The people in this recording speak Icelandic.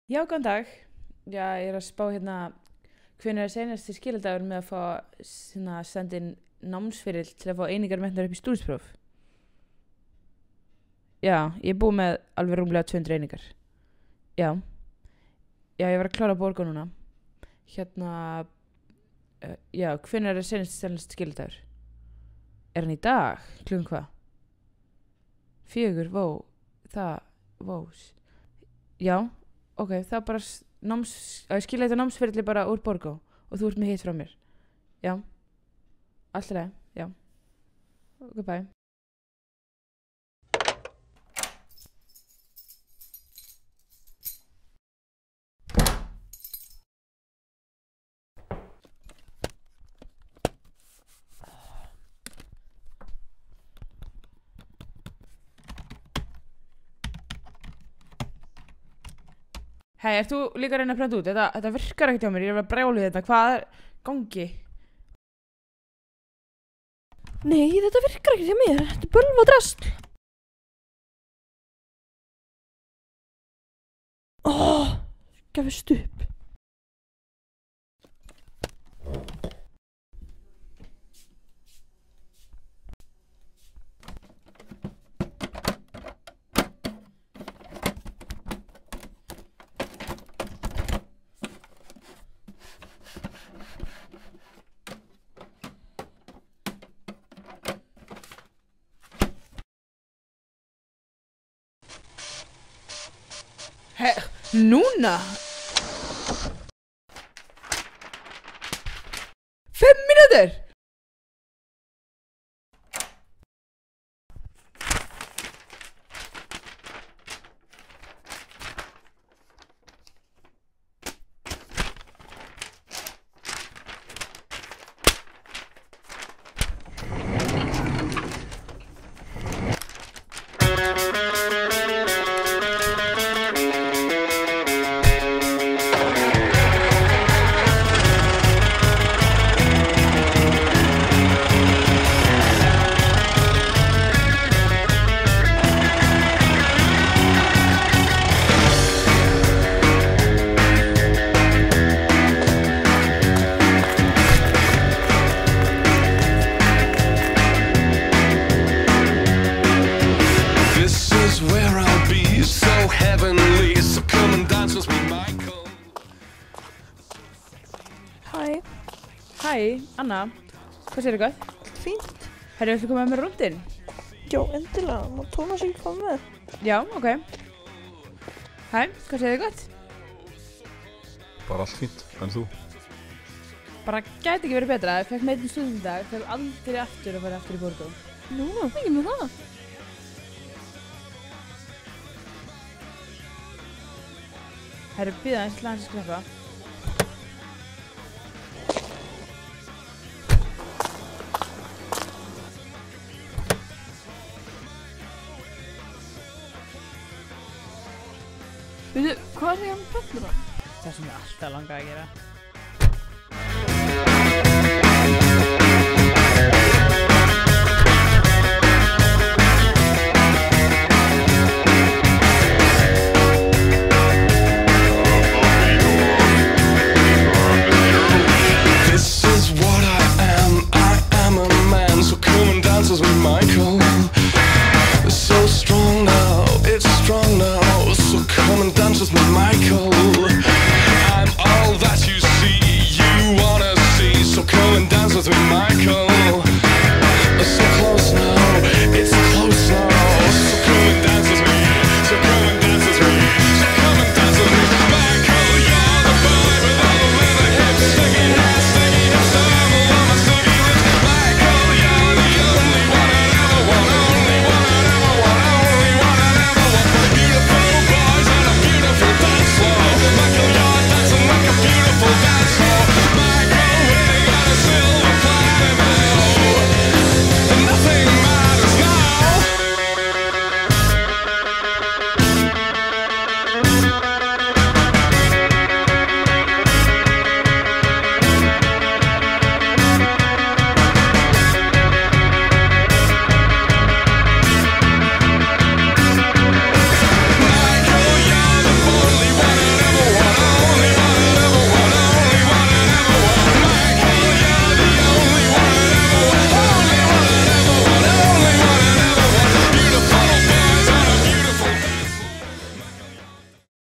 Já, góðan dag. Já, ég að spá hvenær seinasti skiladagur með að fá senda inn námsferill til að fá einingar metnar upp í stúdentspróf. Já, ég er búið með alveg rúmlega 200 einingar. Já. Já, ég var að klára að borga núna. Já, hvenær seinasti skiladagur? Er hann í dag? Klukkan hvað? 4, vó. Já. Ok, það bara ég skilja þetta námsferðli bara úr Borgó og þú ert með hitt frá mér. Já. Allt í lagi, já. Ok, bye. Hei, ert þú líka að reyna að prenta út? Þetta virkar ekkert hjá mér, ég er að brjála þetta. Hvað er gangi? Nei, þetta virkar ekkert hjá mér. Þetta er bölv og drasl. Gafist upp. Núna? 5 mínútur? Hæ. Hæ, Anna. Hvað segirðu gott? Allt fínt. Herru, viltu koma með mér rúndinn? Já, endilega. Má Tómas ekki koma með? Já, ok. Hæ, hvað segirðu gott? Bara allt fínt, en þú? Bara gæti ekki verið betra. Ég fekk meitin stúdent í dag, fekk aldrei aftur að fara aftur í Borgó. Nú, ekki með það. Herru, býða eins til hans að skreppa. Veitu, hvað er ég að með pölluna? Það sem ég alltaf langaði að gera.